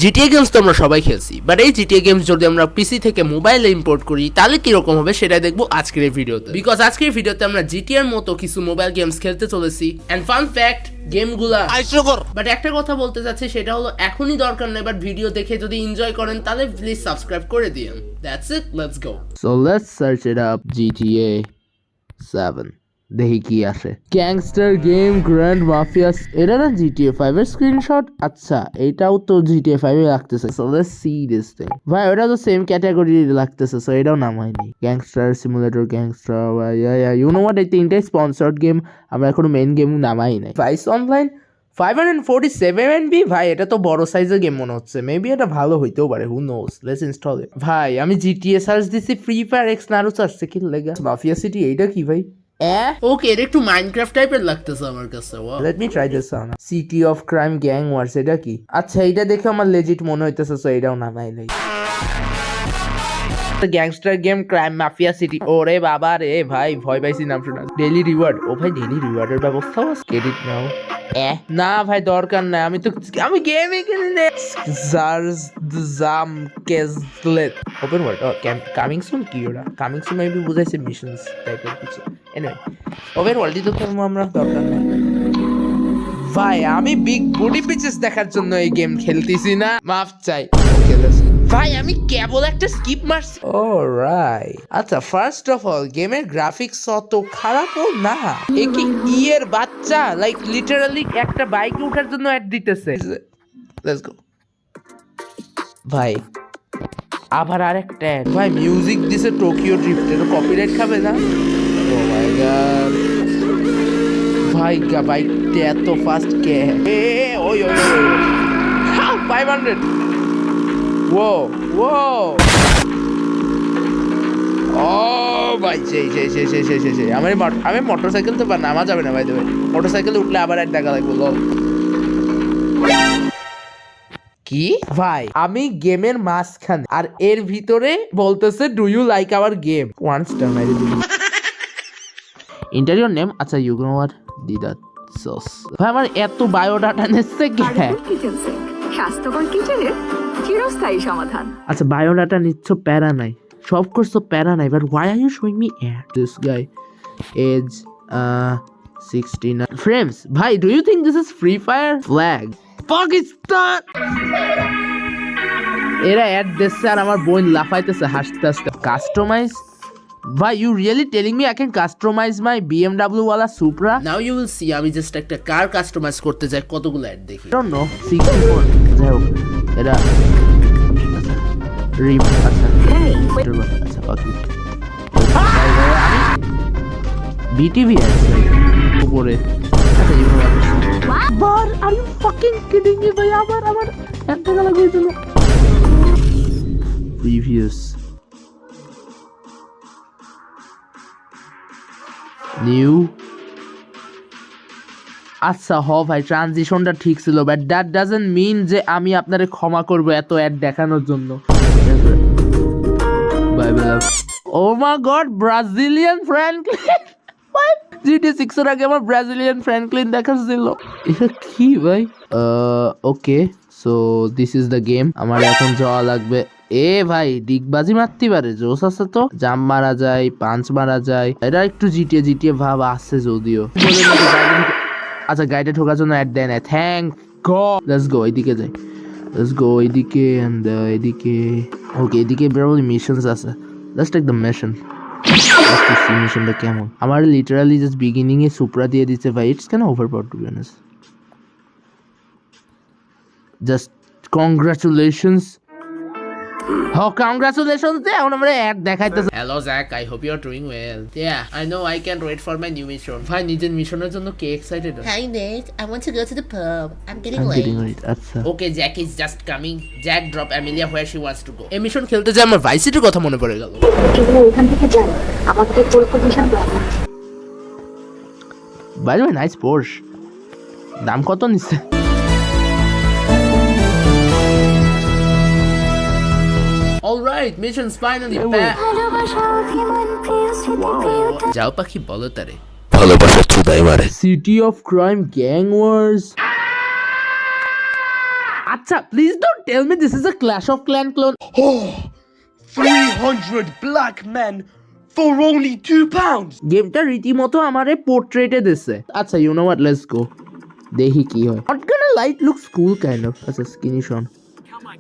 GTA games তো আমরা সবাই খেলছি, বাট এই জিটিএ গেমস যদি আমরা পিসি থেকে মোবাইলে ইম্পোর্ট করি তাহলে কিরকম হবে সেটাই দেখবো আজকের এই ভিডিওতে। বিকজ আজকের ভিডিওতে আমরা জিটিএর মতো কিছু মোবাইল গেমস খেলতে চলেছি। এন্ড ফান ফ্যাক্ট, গেমগুলা বাট একটা কথা বলতে চাচ্ছি, সেটা হলো এখনই দরকার নেই, বাট ভিডিও দেখে যদি এনজয় করেন তাহলে প্লিজ সাবস্ক্রাইব করে দিন। That's it, let's go. So let's search it up GTA 7, দেখি কি আসে। গ্যাংস্টার গেম গ্র্যান্ড মাফিয়াস, এটা না জিটিএ 5 এর স্ক্রিনশট? আচ্ছা, এটাও তো জিটিএ 5 এ লাগতেছে। So let's see this thing. ভাই ওটা তো সেম ক্যাটাগরি লাগতেছে, সো এটাও নামাইনি। Gangster simulator, gangster, you know what, এই তিনটাই স্পন্সর্ড গেম, আমরা এখনো মেইন গেম নামাই নাই। ভাইস অনলাইন 547 MB, ভাই এটা তো বড় সাইজের গেম মনে হচ্ছে। মেবি এটা ভালো হইতেও পারে, হু নোস। লেটস ইনস্টল ইট। ভাই আমি জিটিএ সার্চ দিছি, ফ্রি ফায়ার এক্স নারুতো আসছে, কি লেগা মাফিয়া সিটি। এইটা কি ভাই? ওকে, এটা একটু মাইনক্রাফট টাইপের লাগতেছে আমার কাছে। Let me try this on City of crime gang Wars. এটা কি? আচ্ছা, এটা দেখে আমার লেজিট মনে হইতেছে, সো এটাও নামাই নাই। Gangster game crime mafia city. ওরে বাবা রে ভাই, ভয় পাইছি নাম শুনে। ডেইলি রিওয়ার্ড, ও ভাই ডেইলি রিওয়ার্ডের ব্যবস্থাও আছে। ক্রেডিট নাও। না ভাই দরকার নাই, আমি গেমই খেলি না। জার্জ জাম কেজলেট ওপেন ওয়ার্ল্ড কামিং সুন। কি ওটা কামিং সুন মেবি বুঝাইছে মিশনস টাইপের কিছু। এনিওয়ে ওপেন ওয়ার্ল্ডই তো করবো আমরা, দরকার নাই ভাই। আমি বিগ বডি পিচেস দেখার জন্য এই গেম খেলতেছি না, মাফ চাই। ভাই আমি কেবল একটা স্কিপ মারছি। অলরাইট, আচ্ছা ফার্স্ট অফ অল গেমের গ্রাফিক্স অত খারাপও না। এ কি ইয়ের বাচ্চা, লাইক লিটারালি একটা বাইকে ওঠার জন্য অ্যাড দিতেছে। লেটস গো ভাই। আবার আরেকটা অ্যাড। ভাই মিউজিক দিছে টোকিও ড্রিফটের, কপিরাইট খাবে না? ও মাই গড ভাই, বাইকটা এত ফাস্ট কে? ওই 500। Whoa, whoa! Oh ভাই, সেই আমি মোটরসাইকেল তো নামা যাবে না ভাই। দেবে মোটরসাইকেলে উঠলে আবার এক টাকা লাগবে। কি ভাই, আমি গেমের মাঝখানে আর এর ভিতরে বলতেছে do you like our game. One star মাইরে দিবি। ইন্টারিয়র নেম, আচ্ছা ইউ নো হোয়াট, দিদা সস। ভাই আমার এত বায়োডাটা নেছে কি? স্বাস্থ্যকর কিচেনের চিরস্থায়ী সমাধান। আচ্ছা বায়োডাটা নিচ্ছ, প্যারা নাই, সব করছো প্যারা নাই, but why are you showing me ad this guy? As 69 frames. ভাই do you think this is Free Fire? Flag Pakistan. এরা অ্যাড দিচ্ছে আর আমার বোন লাফাইতেছে হাসতে হাসতে। কাস্টমাইজ ভাই, you really telling me I can customize my BMW wala Supra? Now you will see আমি just একটা কার কাস্টমাইজ করতে যাই, কতগুলো অ্যাড দেখি। I don't know 64 যাও এটা রিম। আচ্ছা আচ্ছা পাখি বিটিভি আছে উপরে। আচ্ছা ইউ নো বার, are you fucking kidding me ভাই? আমার এক টাকা লাগবে জন্য। Previous new. আচ্ছা ভাই, ট্রানজিশনটা ঠিক ছিল, বাট দ্যাট ডাজন্ট মিন যে আমি আপনারে ক্ষমা করব এত অ্যাড দেখানোর জন্য। ও মাই গড, ব্রাজিলিয়ান ফ্র্যাঙ্কলিন। জিটি 6 এর আগে আমার ব্রাজিলিয়ান ফ্র্যাঙ্কলিন দেখাচ্ছিল। এটা কি ভাই? Okay, so this is the game. আমার এখন যাওয়া লাগবে। ভাই ডিগবাজি মারতে পারে, জোস আছে তো। জাম্প মারা যায়, পাঞ্চ মারা যায়, এটা একটু জিটিএ ভাব আছে যদিও। আচ্ছা গাড়িটা ঠোকার জন্য অ্যাড দেয় না, থ্যাংক গড। লেটস গো, এদিকে যাই। লেটস গো এদিকে এন্ড এদিকে। ওকে, এদিকে বেরোলে মিশনস আছে। Let's take the mission. মিশনটা কেমন? আমার লিটারালি জাস্ট বিগিনিং এ সুপ্রা দিয়ে দিচ্ছে ভাই। It's kinda overpower to be honest. Just congratulations. Congratulations! এখন আমরা অ্যাড দেখাইতেছে। Hello Zach, I hope you are doing well. Yeah, I know I can't wait for my new mission. ভাই নিজের মিশনের জন্য কে excited? Hi Nate, I want to go to the pub. I'm getting late. আচ্ছা। Okay, Jack is just coming. Jack drop Amelia where she wants to go. এই mission খেলতে যে আমার vice সিটির কথা মনে পড়ে গেল। এগুলো ওখান থেকে যাই, আমাদের pole position plan. By the way, nice Porsche. দাম কত নিচ্ছে? Alright, mission's finally back. যাও পাখি বলো তারে, ভালোবাসা চুদাই মারে। City of crime gang wars. আচ্ছা, please don't tell me this is a clash of clan clone. 300 black men for only £2. গেমটা রীতিমতো আমারে পোর্ট্রেটে দিছে। আচ্ছা, you know what, let's go, দেখি কি হয়। Not gonna light looks cool kind of. আচ্ছা, স্কিনি শন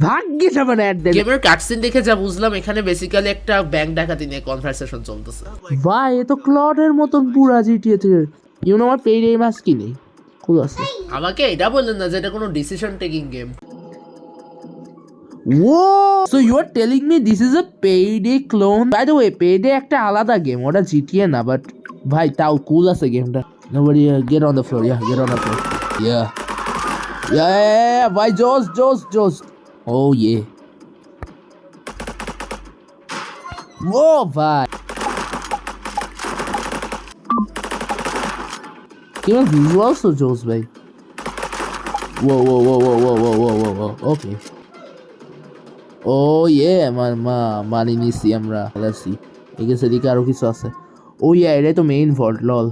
ভাগ্যে যাবেন অ্যাড দেন। গেমের কাটসিন দেখে যা বুঝলাম এখানে বেসিক্যালি একটা ব্যাংক ডাকাতি নিয়ে কনভারসেশন চলতেছে। ভাই এ তো ক্লডের মতন পুরা জিটিএ তে। ইউ নো হোয়াট, পেইড এম কি নেই, কুল আছে। আমাকে এটা বললেন না যে এটা কোনো decision taking game. Whoa! So you are telling me this is a Payday clone? By the way, Payday একটা আলাদা গেম, ওটা GTA না, বাট ভাই তাও কুল আছে গেমটা। Nobody get on the floor. Yeah, get on the floor. Yeah. ভাই জোস. Oh yeah. Whoa, ভাই। কেমন ভিজুয়াল তো জোস ভাই। Whoa. Okay. ও ইয়ে মানি নিছি আমরা। আলাসি এগেছে দিকে আরো কিছু আছে। ও ইয়া, এটাই তো মেইন ভল্ট। লল,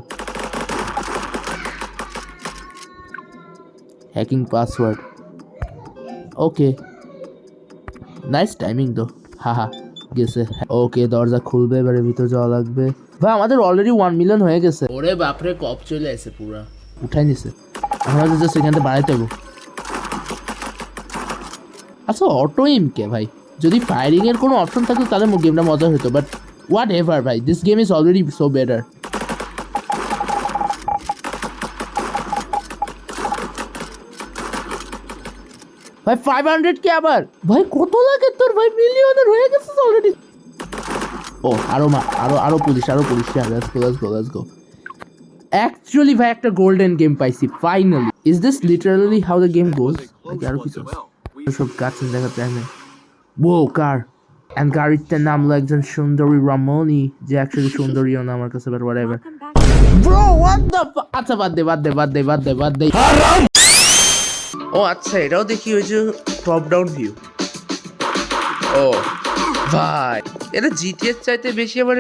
হ্যাকিং পাসওয়ার্ড। ওকে, নাইস টাইমিং তো। হা গেছে। ওকে, দরজা খুলবে, এবারে ভিতর যাওয়া লাগবে। ভাই আমাদের অলরেডি 1 মিলিয়ন হয়ে গেছে। ওরে বাপরে, কপ চলে আসে পুরা। উঠাই নিছে, আমরা জাস্ট এখান থেকে বাড়াইতে হবো। আচ্ছা, অটো এম কে ভাই, যদি ফায়ারিং এর কোনো অপশন থাকতো তাহলে গেমটা মজা হতো, বাট হোয়াট এভার ভাই, this game is already so better. ভাই 500 কে আবার, ভাই কত লাগে তোর ভাই, মিলিয়নের হয়ে গেছে অলরেডি। ও আরো পুলিশ। Let's go. অ্যাকচুয়ালি ভাই একটা গোল্ডেন গেম পাইছি finally. Is this literally how the game goes? নাকি আরো কিছু সব কাছে দেখা যায় না। ও কার, এন্ড গাড়িটার নাম হলো একজন সুন্দরী রমণী, যে অ্যাকচুয়ালি সুন্দরীও না আমার কাছে, but whatever. Bro what the, আচ্ছা বাদ দে। ও আচ্ছা, এটাও দেখি ওই যে টপ ডাউন ভিউ। ও ভাই, এটা জিটিএর চাইতে বেশি আমার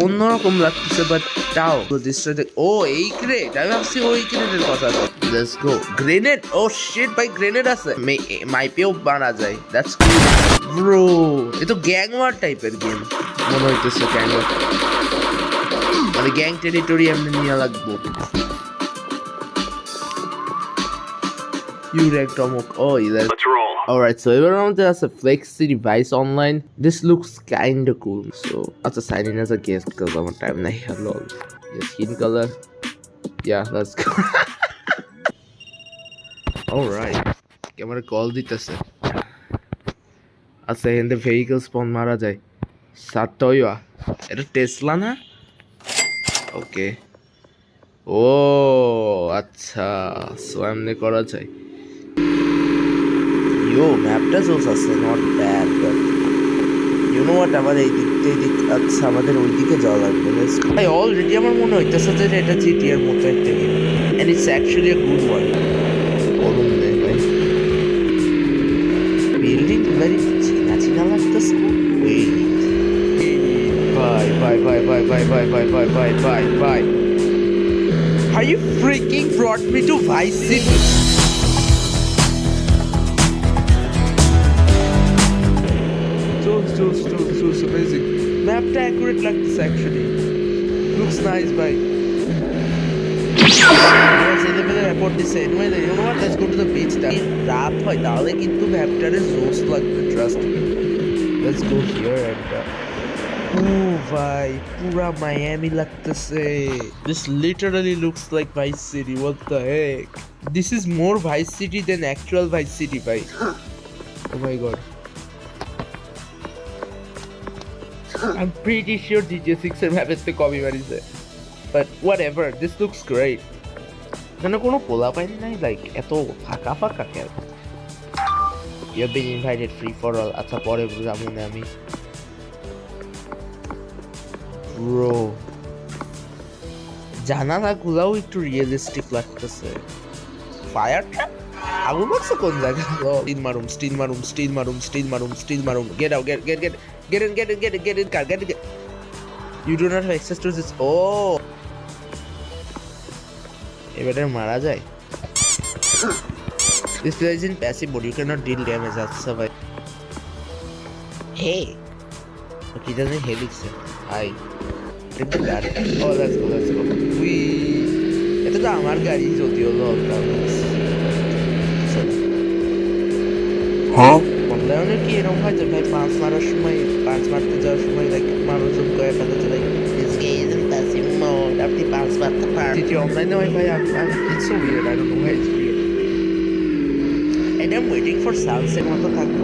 অন্যরকম লাগতেছে, বাট তাও ও এই ক্রেট, আমি ভাবছি ওই ক্রেটের কথা। Let's go. Grenade, oh shit ভাই, গ্রেনেড আছে, মাইপেও বানা যায়। That's cool bro. এ তো গ্যাং ওয়ার টাইপের গেম মনে হইতেছে, কাইন্ড অফ, মানে গ্যাং টেরিটরি এমনি নিয়ে লাগবো। Alright, so everyone there's a Flexi device online. This looks kinda cool. So let's sign in as a guest because I'm on time now. Hello. Your skin color. Yeah, let's go. Alright. Camera call দিতেছে। আচ্ছা, এখানে vehicle স্পন মারা যায়। সাতোয়া, এটা Tesla না? ওকে। ও আচ্ছা, so এমনি করা যায়। ইয়ো, ম্যাপটা জোস আছে, not bad, but you know what, আমার এই দিক আচ্ছা, আমাদের ওই দিকে যাওয়া লাগবে। ভাই অলরেডি আমার মনে হইতেছে যে এটা জিটিএর মতো একটা game, and it's actually a good one. বলুন রে ভাই, বিল্ডিং ভেরি চিনা লাগতেছে না? ভাই Are you freaking brought me to Vice City? So amazing. Mapটা accurate লাগতেছে actually. Looks nice, bhai. Report দিছে। Anyway, you know what? Let's go to the beach. রাত হয় তাহলে কিন্তু ম্যাপটারে জোস লাগবে, trust me. Let's go here and ভাই পুরা মায়ামি লাগতেছে। This literally looks like Vice City. What the heck? This is more Vice City than actual Vice City, bhai. Oh my god. I'm pretty sure GTA 6 এর ম্যাপের থেকে copy মারিছে, but whatever, this looks great. এখানে কোনো পোলা পাইনি নাই, like এত ফাঁকা কেন? You have been invited free for all. আচ্ছা, পরে যাবো না আমি। Bro, জানালাগুলাও একটু রিয়েলিস্টিক লাগতেছে। ফায়ার ট্র্যাপ, আগুন লাগছে কোন জায়গায়? Steal marum. Get out, get in car, get. You do not have access to this. Oh, এবারে মারা যায়। This player is in passive mode. You cannot deal damage as survive. Hey. Okay, he doesn't helix it. Hi. Take the gun. Oh, let's go. এটা তো আমার গাড়ি যদি হলো অনলাইনে কি এরকম হয় যে ভাই 5 মারার সময় 5 মারতে যাওয়ার সময় লাইক মানুষজন কয়ে ফেলে যে like this game is passive mode আপনি 5 মারতে পারেন যদি অনলাইনে হয় ভাই it's so weird I don't know why it's weird and I'm waiting for sunset মতো থাকবো